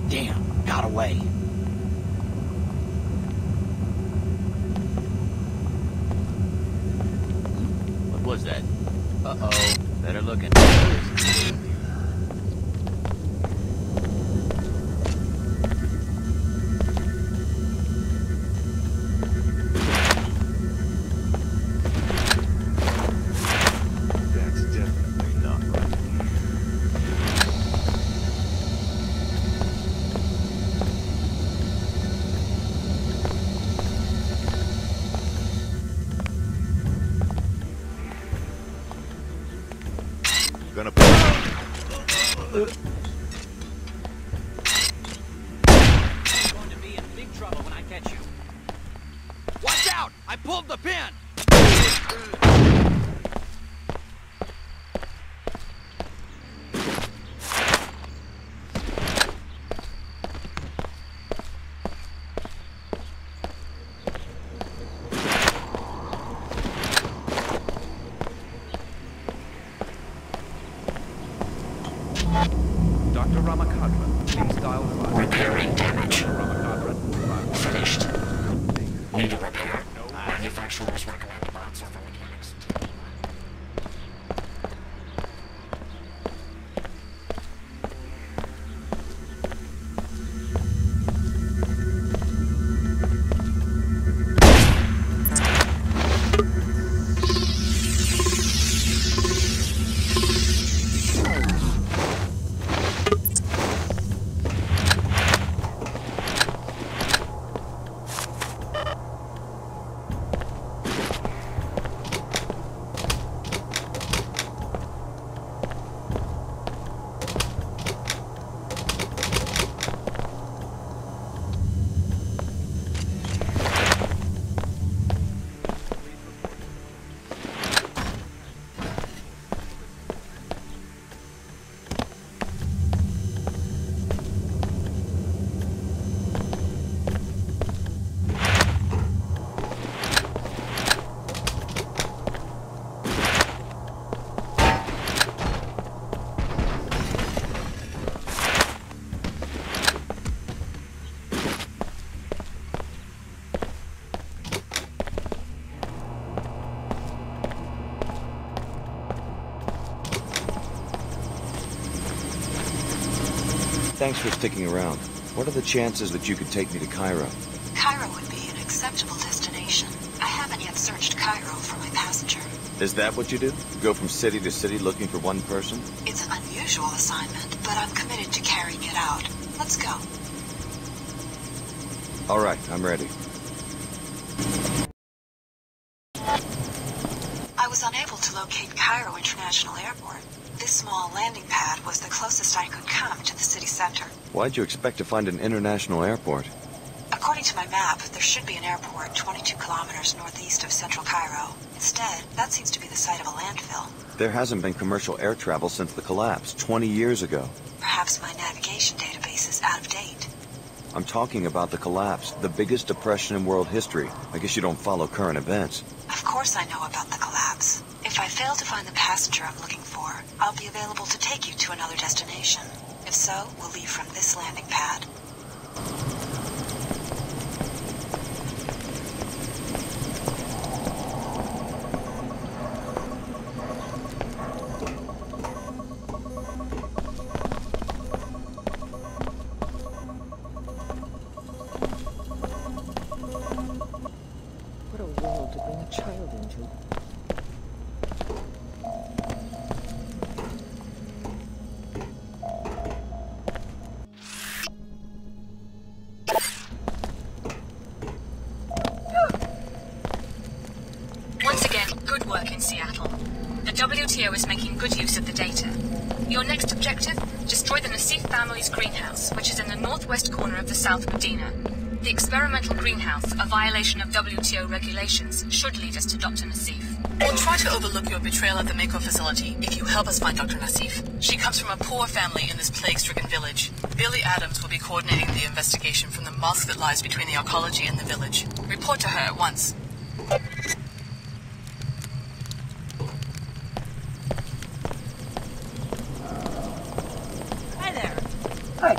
Damn, got away. What was that? Uh-oh. Better look into this. Gonna Going to be in big trouble when I catch you. Watch out! I pulled the pin! Dr. Ramakadra, please dial 5. Repairing damage. Dr. Ramakadra, Finished. Need a repair. Manufacturers recommend non-servo mechanics. Thanks for sticking around. What are the chances that you could take me to Cairo? Cairo would be an acceptable destination. I haven't yet searched Cairo for my passenger. Is that what you do? Go from city to city looking for one person? It's an unusual assignment, but I'm committed to carrying it out. Let's go. All right, I'm ready. I was unable to locate Cairo International Airport. This small landing pad was the closest I could come to the city center. Why'd you expect to find an international airport? According to my map, there should be an airport 22 kilometers northeast of central Cairo. Instead, that seems to be the site of a landfill. There hasn't been commercial air travel since the collapse, 20 years ago. Perhaps my navigation database is out of date. I'm talking about the collapse, the biggest depression in world history. I guess you don't follow current events. Of course I know about the collapse. If I fail to find the passenger I'm looking for, I'll be available to take you to another destination. If so, we'll leave from this landing pad. What a world to bring a child into. Once again, good work in Seattle. The WTO is making good use of the data. Your next objective? Destroy the Nassif family's greenhouse, which is in the northwest corner of the South Medina. The experimental greenhouse, a violation of WTO regulations, should lead us to Dr. Nassif. We'll try to overlook your betrayal at the Mako facility if you help us find Dr. Nassif. She comes from a poor family in this plague-stricken village. Billy Adams will be coordinating the investigation from the mosque that lies between the arcology and the village. Report to her at once. Hi there. Hi.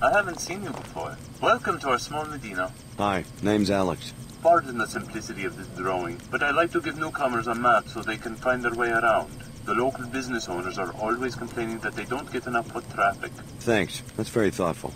I haven't seen you before. Welcome to our small Medina. Hi, name's Alex. Pardon the simplicity of this drawing, but I like to give newcomers a map so they can find their way around. The local business owners are always complaining that they don't get enough foot traffic. Thanks. That's very thoughtful.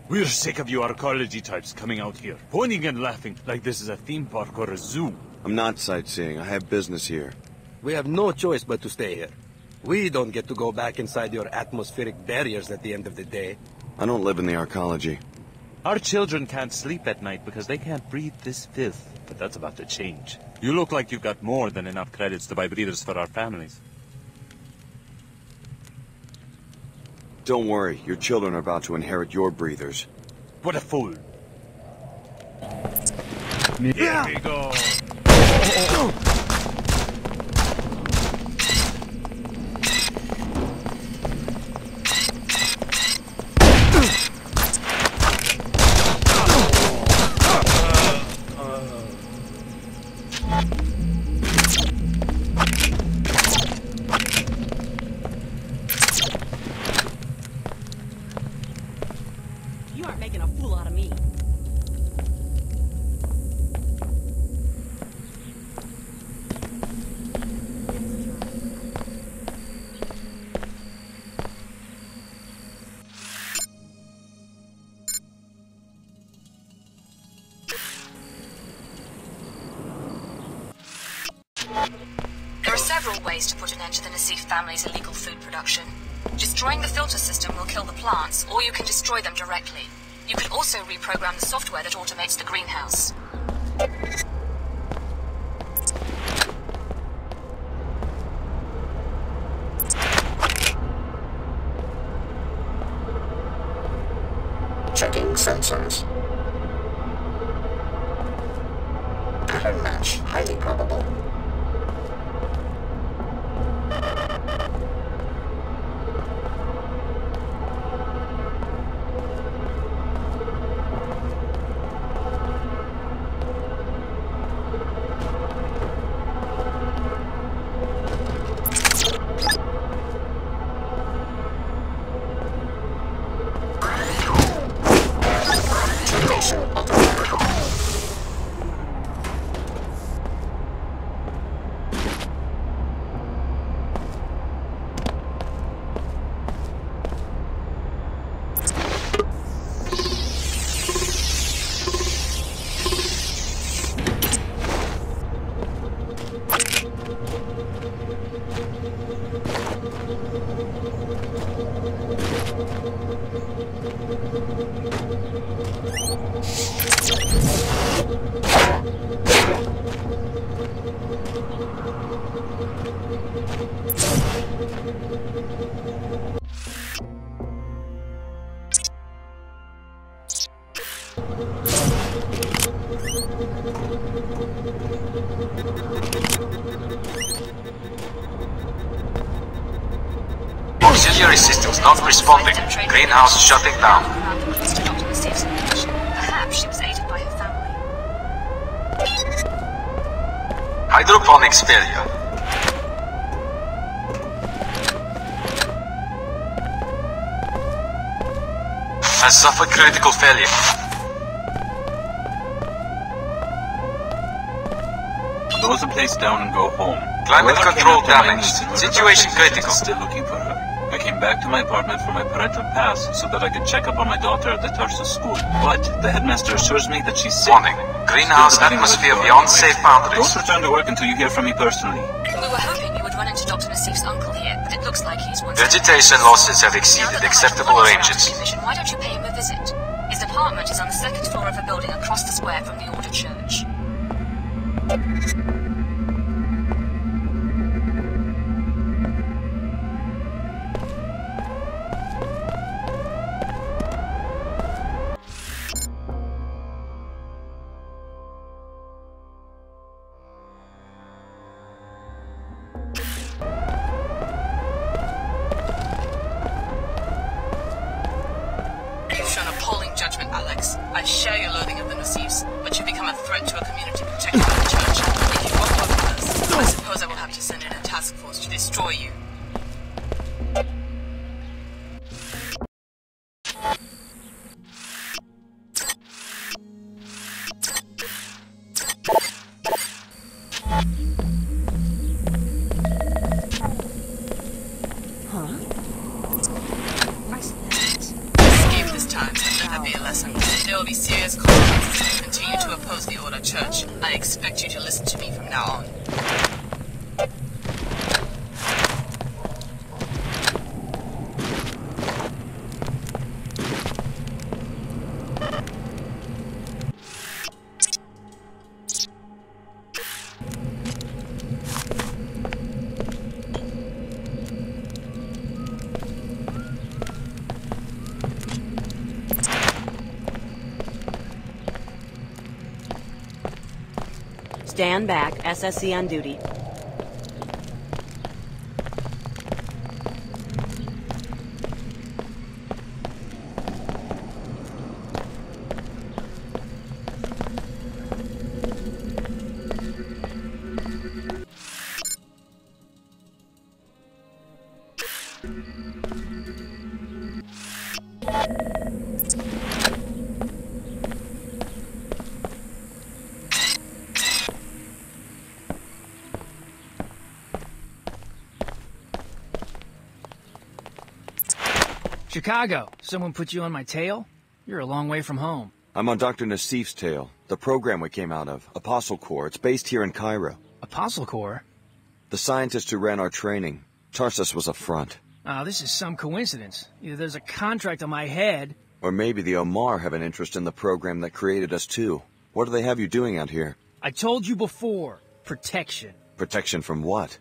We're sick of you archaeology types coming out here, pointing and laughing like this is a theme park or a zoo. I'm not sightseeing. I have business here. We have no choice but to stay here. We don't get to go back inside your atmospheric barriers at the end of the day. I don't live in the archaeology. Our children can't sleep at night because they can't breathe this filth, but that's about to change. You look like you've got more than enough credits to buy breathers for our families. Don't worry, your children are about to inherit your breathers. What a fool. Here we go. You aren't making a fool out of me. There are several ways to put an end to the Nassif family's illegal food production. Destroying the filter system will kill the plants, or you can destroy them directly. You can also reprogram the software that automates the greenhouse. Checking sensors. Pattern match highly probable. Auxiliary systems not responding. Greenhouse shutting down. Perhaps she was aided by her family. Hydroponics failure. Has suffered critical failure. Close the place down and go home. Climate control damaged. Situation critical. Still looking for her. came back to my apartment for my parental pass so that I could check up on my daughter at the Tarsus school. But the headmaster assures me that she's safe. Warning. Greenhouse atmosphere beyond safe boundaries. Don't return to work until you hear from me personally. We were hoping you would run into Dr. Nassif's uncle here, but it looks like he's once... Vegetation losses have exceeded acceptable ranges. Why don't you pay him a visit? His apartment is on the second floor of a building across the square from the Order Church. I share your loathing of the Nassifs, but you become a threat to a community protected by the Church. If you won't work with us, I suppose I will have to send in a task force to destroy you. There will be serious consequences if you continue to oppose the Order Church. I expect you to listen to me from now on. Stand back. SSC on duty. Chicago, someone put you on my tail? You're a long way from home. I'm on Dr. Nassif's tail, the program we came out of, Apostle Corps. It's based here in Cairo. Apostle Corps? The scientist who ran our training. Tarsus was a front. Oh, this is some coincidence. Either there's a contract on my head... Or maybe the Omar have an interest in the program that created us too. What do they have you doing out here? I told you before. Protection. Protection from what?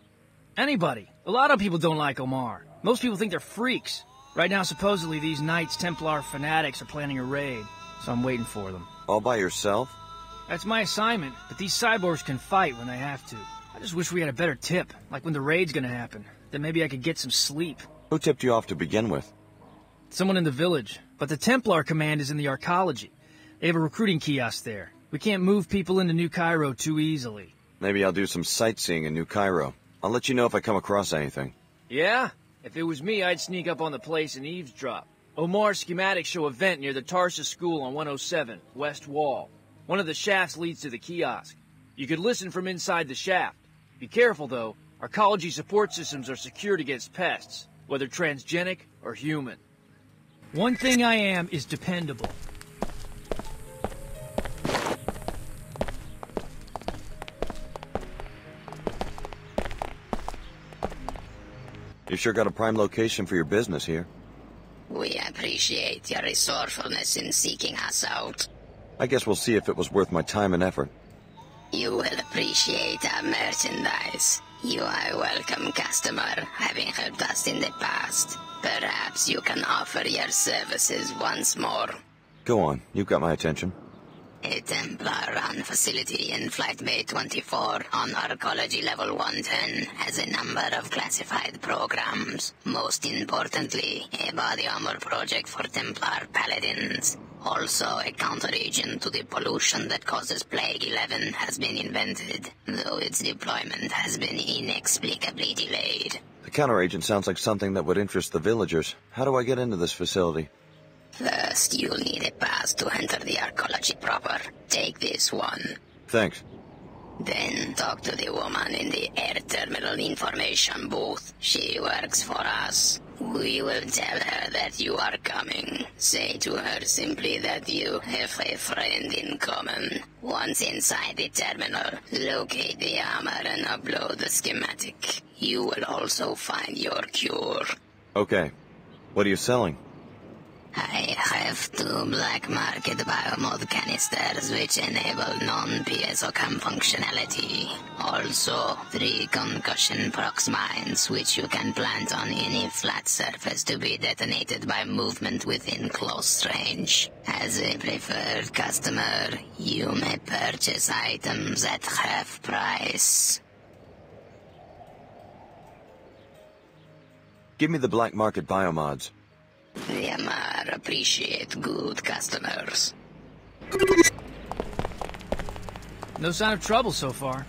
Anybody. A lot of people don't like Omar. Most people think they're freaks. Right now, supposedly, these Knights Templar fanatics are planning a raid, so I'm waiting for them. All by yourself? That's my assignment, but these cyborgs can fight when they have to. I just wish we had a better tip, like when the raid's gonna happen. Then maybe I could get some sleep. Who tipped you off to begin with? Someone in the village, but the Templar command is in the arcology. They have a recruiting kiosk there. We can't move people into New Cairo too easily. Maybe I'll do some sightseeing in New Cairo. I'll let you know if I come across anything. Yeah? If it was me, I'd sneak up on the place and eavesdrop. Omar's schematics show a vent near the Tarsus School on 107, West Wall. One of the shafts leads to the kiosk. You could listen from inside the shaft. Be careful, though. Arcology support systems are secured against pests, whether transgenic or human. One thing I am is dependable. You sure got a prime location for your business here. We appreciate your resourcefulness in seeking us out. I guess we'll see if it was worth my time and effort. You will appreciate our merchandise. You are a welcome customer, having helped us in the past. Perhaps you can offer your services once more. Go on, you've got my attention. A Templar-run facility in Flight Bay 24 on Arcology Level 110 has a number of classified programs. Most importantly, a body armor project for Templar paladins. Also, a counter-agent to the pollution that causes Plague 11 has been invented, though its deployment has been inexplicably delayed. The counter-agent sounds like something that would interest the villagers. How do I get into this facility? First, you'll need a pass to enter the arcology proper. Take this one. Thanks. Then talk to the woman in the air terminal information booth. She works for us. We will tell her that you are coming. Say to her simply that you have a friend in common. Once inside the terminal, locate the armor and upload the schematic. You will also find your cure. Okay. What are you selling? I have 2 black market biomod canisters which enable non-PSOCAM functionality. Also, 3 concussion prox mines which you can plant on any flat surface to be detonated by movement within close range. As a preferred customer, you may purchase items at half price. Give me the black market biomods. Yamar appreciate good customers. No sign of trouble so far.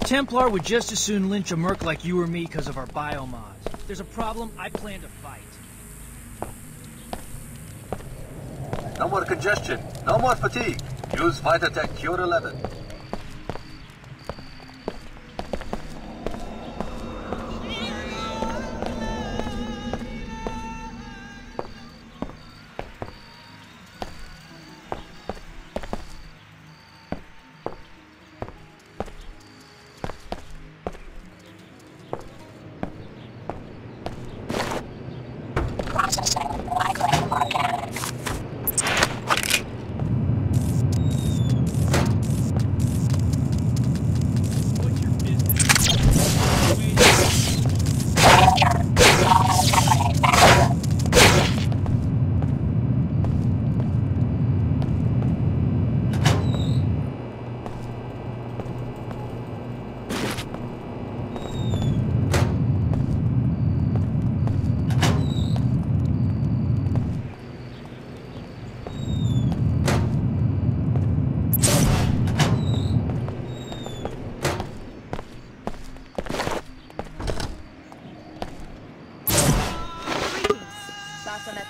Templar would just as soon lynch a merc like you or me because of our biomods. If there's a problem, I plan to fight. No more congestion. No more fatigue. Use Vitatech Cure 11.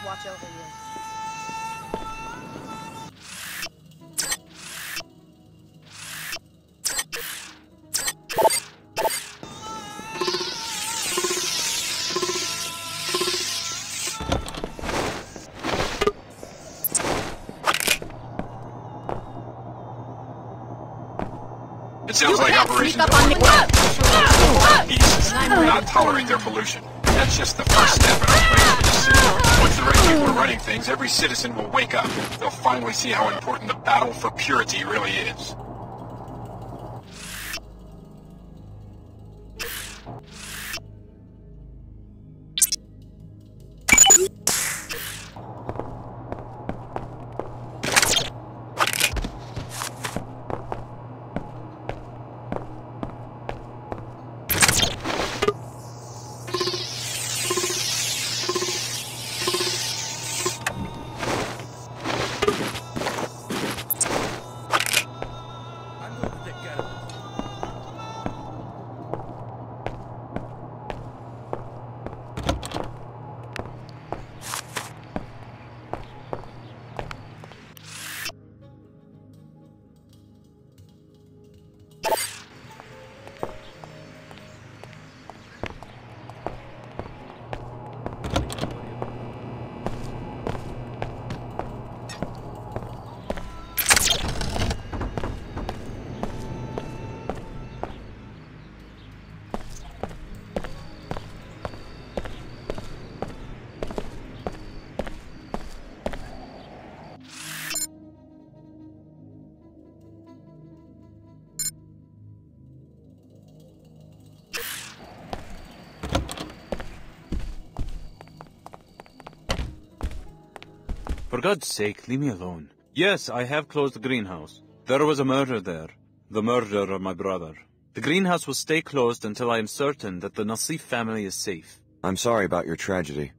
Watch over you. It sounds like Operation Beasts do not tolerate their pollution. That's just the first step in our plan for the city. Once the right people are running things, every citizen will wake up. They'll finally see how important the battle for purity really is. God's sake, leave me alone. Yes, I have closed the greenhouse. There was a murder there. The murder of my brother. The greenhouse will stay closed until I am certain that the Nassif family is safe. I'm sorry about your tragedy.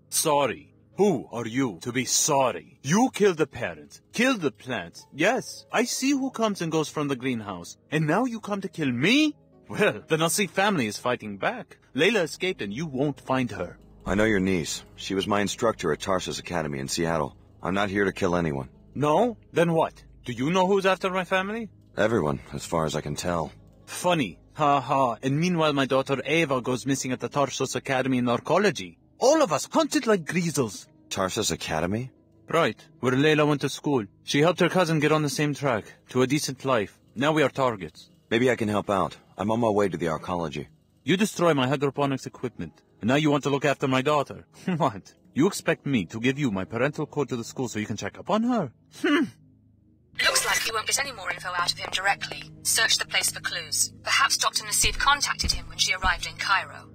Sorry? Who are you to be sorry? You killed the parents, killed the plants. Yes, I see who comes and goes from the greenhouse. And now you come to kill me? Well, the Nassif family is fighting back. Layla escaped and you won't find her. I know your niece. She was my instructor at Tarsus Academy in Seattle. I'm not here to kill anyone. No? Then what? Do you know who's after my family? Everyone, as far as I can tell. Funny. Ha ha. And meanwhile my daughter Ava goes missing at the Tarsus Academy in Arcology. All of us hunted like greasels. Tarsus Academy? Right, where Layla went to school. She helped her cousin get on the same track, to a decent life. Now we are targets. Maybe I can help out. I'm on my way to the Arcology. You destroy my hydroponics equipment, and now you want to look after my daughter. What? You expect me to give you my parental code to the school so you can check up on her? Looks like you won't get any more info out of him directly. Search the place for clues. Perhaps Dr. Nassif contacted him when she arrived in Cairo.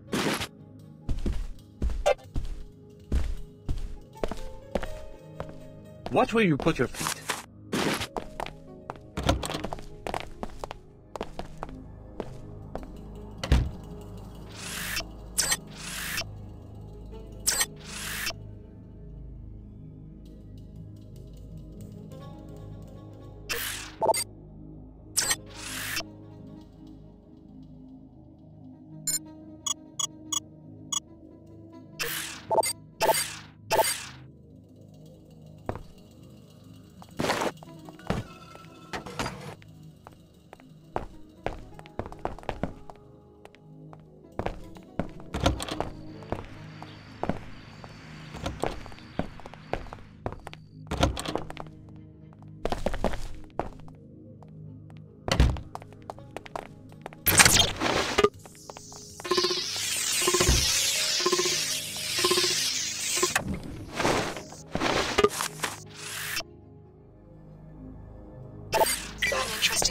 Watch where you put your feet.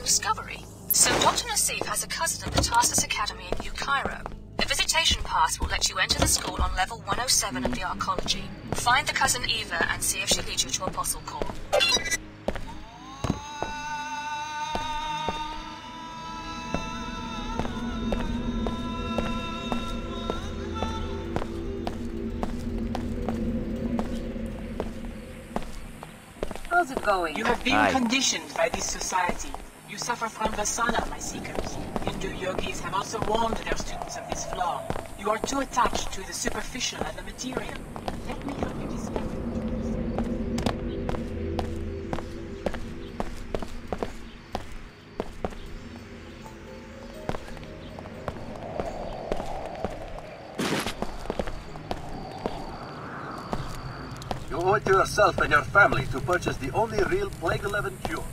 Discovery. So Dr. Nassif has a cousin at the Tarsus Academy in New Cairo. The visitation pass will let you enter the school on level 107 of the Arcology. Find the cousin Eva and see if she leads you to Apostle Core. How's it going? You have been conditioned by this society. You suffer from vasana, my seekers. Hindu yogis have also warned their students of this flaw. You are too attached to the superficial and the material. Let me help you discover. You owe it to yourself and your family to purchase the only real Plague 11 cure.